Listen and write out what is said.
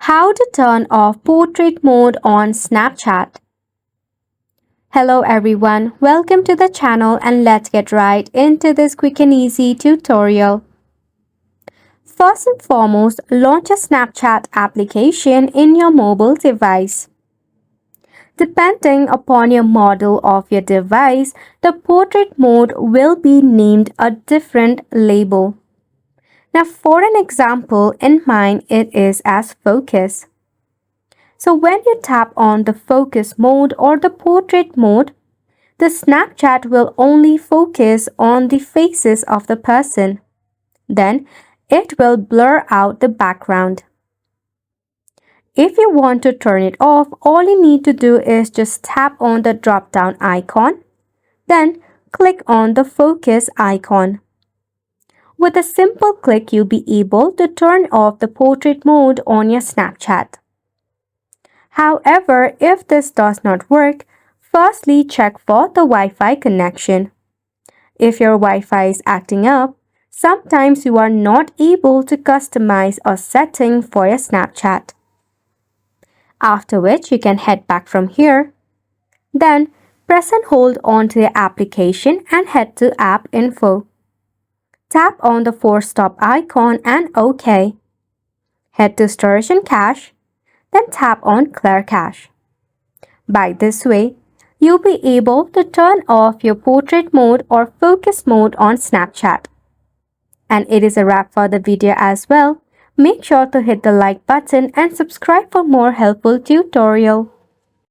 How to turn off portrait mode on Snapchat. Hello everyone, welcome to the channel and let's get right into this quick and easy tutorial. First and foremost, launch a Snapchat application in your mobile device. Depending upon your model of your device, the portrait mode will be named a different label. Now for an example, in mine it is as focus. So when you tap on the focus mode or the portrait mode, the Snapchat will only focus on the faces of the person. Then it will blur out the background. If you want to turn it off, all you need to do is just tap on the drop-down icon, then click on the focus icon. With a simple click, you'll be able to turn off the portrait mode on your Snapchat. However, if this does not work, firstly check for the Wi-Fi connection. If your Wi-Fi is acting up, sometimes you are not able to customize a setting for your Snapchat. After which you can head back from here. Then press and hold onto the application and head to App Info. Tap on the 4-stop icon and OK. Head to Storage and Cache, then tap on Clear Cache. By this way, you'll be able to turn off your portrait mode or focus mode on Snapchat. And it is a wrap for the video as well. Make sure to hit the like button and subscribe for more helpful tutorial.